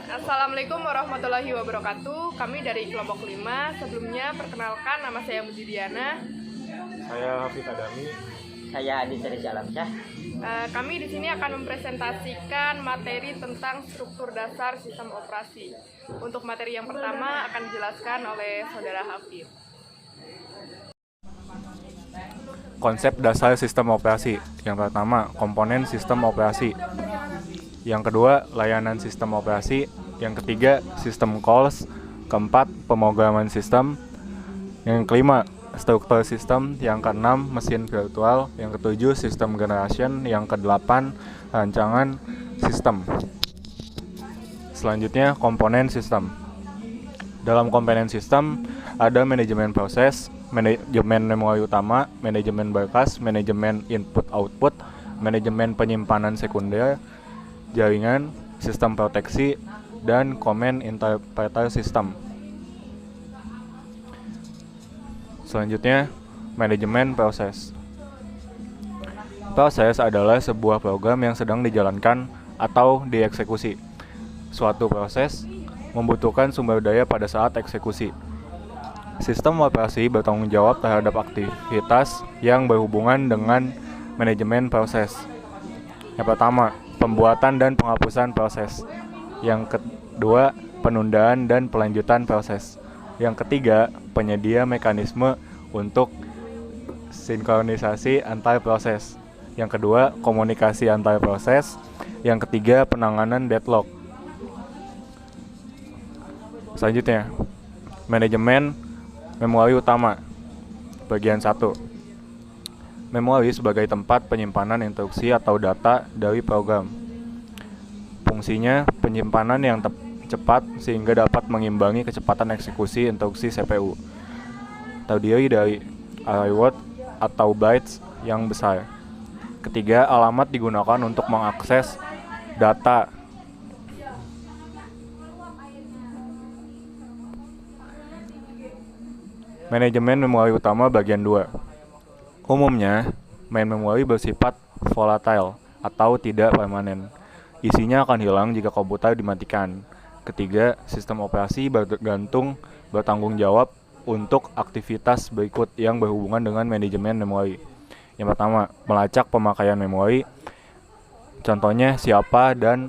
Assalamualaikum warahmatullahi wabarakatuh. Kami dari kelompok 5. Sebelumnya perkenalkan, nama saya Muji Diana. Saya Hafid Adami. Saya Adi Teresa Alamsyah. Kami di sini akan mempresentasikan materi tentang struktur dasar sistem operasi. Untuk materi yang pertama akan dijelaskan oleh Saudara Hafid. Konsep dasar sistem operasi. Yang pertama, komponen sistem operasi. Yang kedua, layanan sistem operasi. Yang ketiga, sistem calls. Keempat, pemrograman sistem. Yang kelima, struktur sistem. Yang keenam, mesin virtual. Yang ketujuh, sistem generation. Yang kedelapan, rancangan sistem. Selanjutnya, komponen sistem. Dalam komponen sistem ada manajemen proses, manajemen memori utama, manajemen berkas, manajemen input-output, manajemen penyimpanan sekunder, jaringan, sistem proteksi, dan command interpreter system. Selanjutnya, manajemen proses. Proses adalah sebuah program yang sedang dijalankan atau dieksekusi. Suatu proses membutuhkan sumber daya pada saat eksekusi. Sistem operasi bertanggung jawab terhadap aktivitas yang berhubungan dengan manajemen proses. Yang pertama, pembuatan dan penghapusan proses. Yang kedua, penundaan dan pelanjutan proses. Yang ketiga, penyedia mekanisme untuk sinkronisasi antar proses. Yang kedua, komunikasi antar proses. Yang ketiga, penanganan deadlock. Selanjutnya, manajemen memori utama. Bagian 1. Memori sebagai tempat penyimpanan instruksi atau data dari program. Fungsinya penyimpanan yang cepat sehingga dapat mengimbangi kecepatan eksekusi instruksi CPU. Terdiri dari array word atau bytes yang besar. Ketiga, alamat digunakan untuk mengakses data. Manajemen memori utama bagian 2. Umumnya, main memori bersifat volatile atau tidak permanen. Isinya akan hilang jika komputer dimatikan. Ketiga, sistem operasi bertanggung jawab untuk aktivitas berikut yang berhubungan dengan manajemen memori. Yang pertama, melacak pemakaian memori. Contohnya siapa dan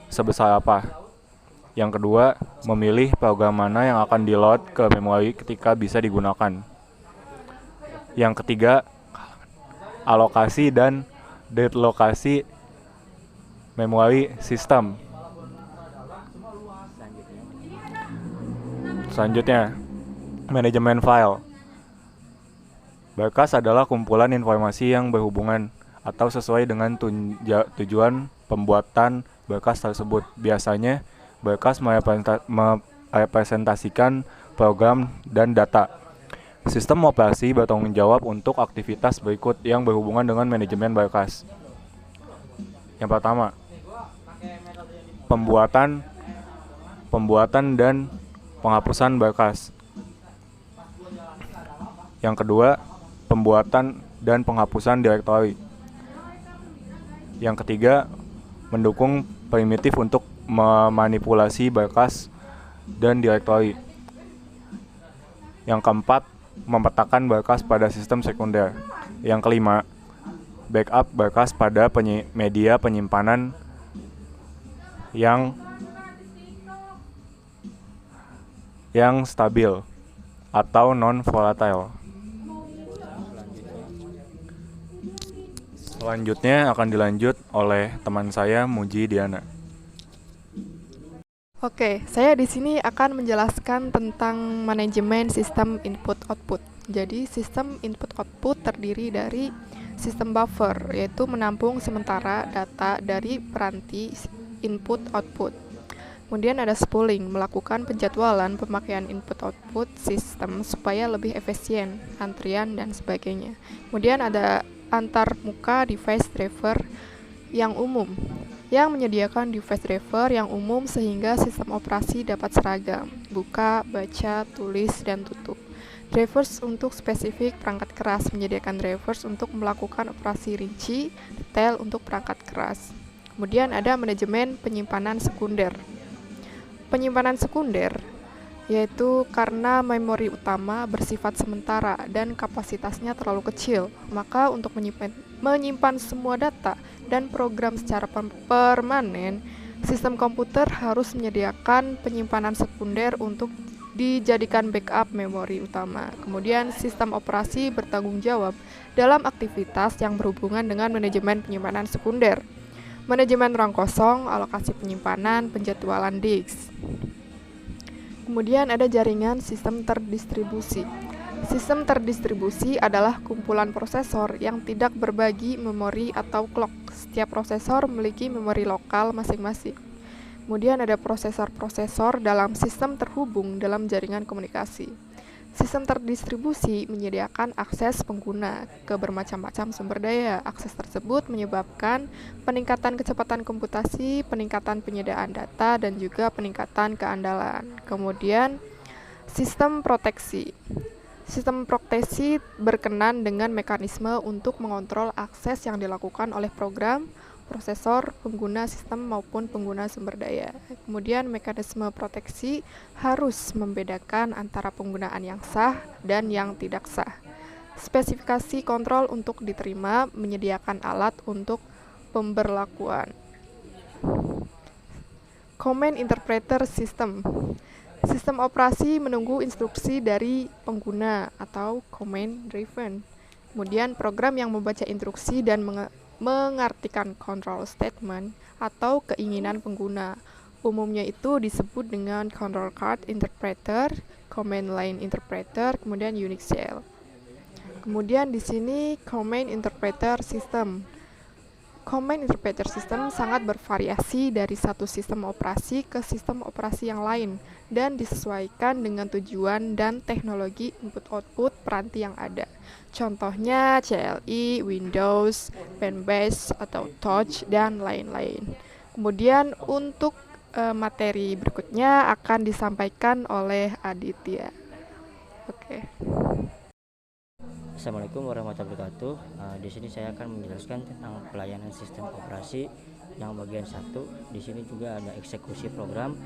sebesar apa. Yang kedua, memilih program mana yang akan di-load ke memori ketika bisa digunakan. Yang ketiga, alokasi dan deslokasi memori sistem. Selanjutnya, manajemen file. Berkas adalah kumpulan informasi yang berhubungan atau sesuai dengan tujuan pembuatan berkas tersebut. Biasanya, berkas merepresentasikan program dan data. Sistem operasi bertanggung jawab untuk aktivitas berikut yang berhubungan dengan manajemen berkas. Yang pertama, pembuatan dan penghapusan berkas. Yang kedua, pembuatan dan penghapusan direktori. Yang ketiga, mendukung primitif untuk memanipulasi berkas dan direktori. Yang keempat, memetakan berkas pada sistem sekunder. Yang kelima, backup berkas pada media penyimpanan yang stabil atau non-volatile. Selanjutnya akan dilanjut oleh teman saya Muji Diana. Oke, saya di sini akan menjelaskan tentang manajemen sistem input-output. Jadi, sistem input-output terdiri dari sistem buffer, yaitu menampung sementara data dari peranti input-output. Kemudian ada spooling, melakukan penjadwalan pemakaian input-output sistem supaya lebih efisien, antrian, dan sebagainya. Kemudian ada antarmuka device driver yang umum, yang menyediakan device driver yang umum sehingga sistem operasi dapat seragam, buka, baca, tulis, dan tutup. Drivers untuk spesifik perangkat keras, menyediakan drivers untuk melakukan operasi rinci, detail untuk perangkat keras. Kemudian ada manajemen penyimpanan sekunder. penyimpanan sekunder, yaitu karena memori utama bersifat sementara dan kapasitasnya terlalu kecil, maka untuk menyimpan semua data dan program secara permanen, sistem komputer harus menyediakan penyimpanan sekunder untuk dijadikan backup memori utama. Kemudian sistem operasi bertanggung jawab dalam aktivitas yang berhubungan dengan manajemen penyimpanan sekunder, manajemen ruang kosong, alokasi penyimpanan, penjadwalan disk. Kemudian ada jaringan sistem terdistribusi. Sistem terdistribusi adalah kumpulan prosesor yang tidak berbagi memori atau clock. Setiap prosesor memiliki memori lokal masing-masing. Kemudian ada prosesor-prosesor dalam sistem terhubung dalam jaringan komunikasi. Sistem terdistribusi menyediakan akses pengguna ke bermacam-macam sumber daya. Akses tersebut menyebabkan peningkatan kecepatan komputasi, peningkatan penyediaan data, dan juga peningkatan keandalan. Kemudian, sistem proteksi. Sistem proteksi berkenan dengan mekanisme untuk mengontrol akses yang dilakukan oleh program, prosesor, pengguna sistem maupun pengguna sumber daya. Kemudian mekanisme proteksi harus membedakan antara penggunaan yang sah dan yang tidak sah. Spesifikasi kontrol untuk diterima menyediakan alat untuk pemberlakuan. Command Interpreter System. Sistem operasi menunggu instruksi dari pengguna atau command driven. Kemudian program yang membaca instruksi dan mengartikan control statement atau keinginan pengguna. Umumnya itu disebut dengan control card interpreter, command line interpreter, kemudian Unix shell. Kemudian di sini command interpreter system. Command interpreter system sangat bervariasi dari satu sistem operasi ke sistem operasi yang lain dan disesuaikan dengan tujuan dan teknologi input-output peranti yang ada. Contohnya CLI, Windows, Pen-based atau Touch, dan lain-lain. Kemudian untuk materi berikutnya akan disampaikan oleh Aditya. Oke. Assalamualaikum warahmatullahi wabarakatuh. Di sini saya akan menjelaskan tentang pelayanan sistem operasi yang bagian 1. Di sini juga ada eksekusi program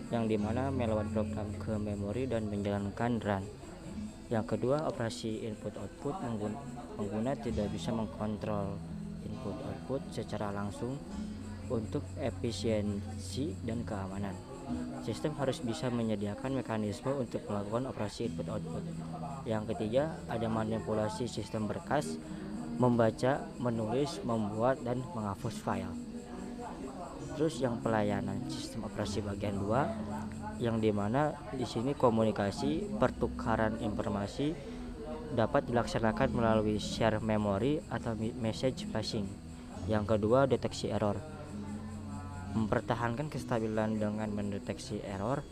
yang dimana melewat program ke memori dan menjalankan run. Yang kedua, operasi input-output. Pengguna tidak bisa mengkontrol input-output secara langsung untuk efisiensi dan keamanan. Sistem harus bisa menyediakan mekanisme untuk melakukan operasi input-output. Yang ketiga, ada manipulasi sistem berkas, membaca, menulis, membuat, dan menghapus file. Terus yang pelayanan sistem operasi bagian 2, yang dimana di sini komunikasi pertukaran informasi dapat dilaksanakan melalui share memory atau message passing. Yang kedua, deteksi error. Mempertahankan kestabilan dengan mendeteksi error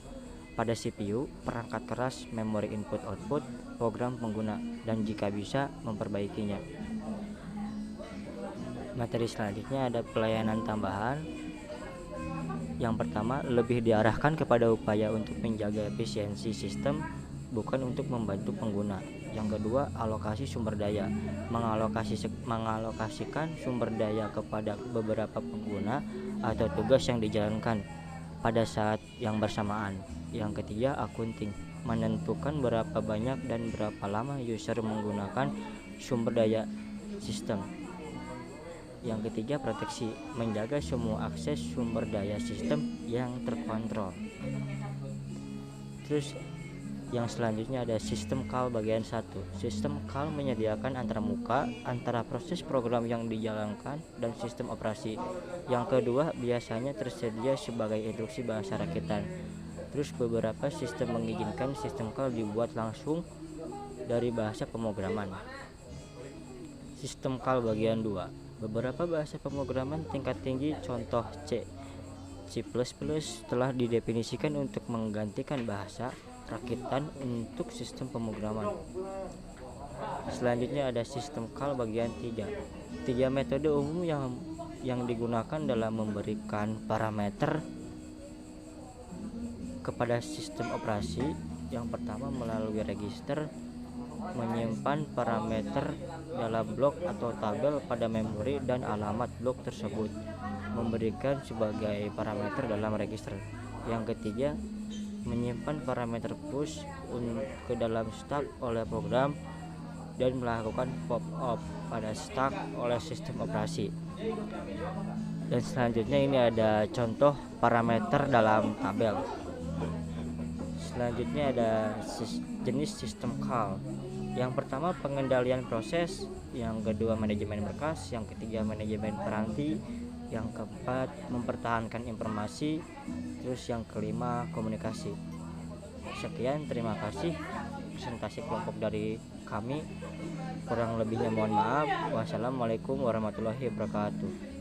pada CPU, perangkat keras, memori input-output, program pengguna, dan jika bisa memperbaikinya. Materi selanjutnya ada pelayanan tambahan. Yang pertama, lebih diarahkan kepada upaya untuk menjaga efisiensi sistem, bukan untuk membantu pengguna. Yang kedua, alokasi sumber daya. Mengalokasikan sumber daya kepada beberapa pengguna atau tugas yang dijalankan pada saat yang bersamaan. Yang ketiga, accounting. Menentukan berapa banyak dan berapa lama user menggunakan sumber daya sistem. Yang ketiga, proteksi. Menjaga semua akses sumber daya sistem yang terkontrol. Terus yang selanjutnya ada sistem call bagian 1. Sistem call menyediakan antarmuka antara proses program yang dijalankan dan sistem operasi. Yang kedua, biasanya tersedia sebagai instruksi bahasa rakitan. Terus beberapa sistem mengizinkan sistem call dibuat langsung dari bahasa pemrograman. Sistem call bagian 2. Beberapa bahasa pemrograman tingkat tinggi, contoh C++ telah didefinisikan untuk menggantikan bahasa rakitan untuk sistem pemrograman. Selanjutnya ada sistem call bagian 3. 3 metode umum yang digunakan dalam memberikan parameter kepada sistem operasi. Yang pertama, melalui register, menyimpan parameter dalam blok atau tabel pada memori dan alamat blok tersebut, memberikan sebagai parameter dalam register. Yang ketiga, menyimpan parameter push ke dalam stack oleh program dan melakukan pop-up pada stack oleh sistem operasi. Dan selanjutnya ini ada contoh parameter dalam tabel. Selanjutnya ada jenis sistem call. Yang pertama pengendalian proses, yang kedua manajemen berkas, yang ketiga manajemen peranti, yang keempat mempertahankan informasi, terus yang kelima komunikasi. Sekian, terima kasih presentasi kelompok dari kami. Kurang lebihnya mohon maaf. Wassalamualaikum warahmatullahi wabarakatuh.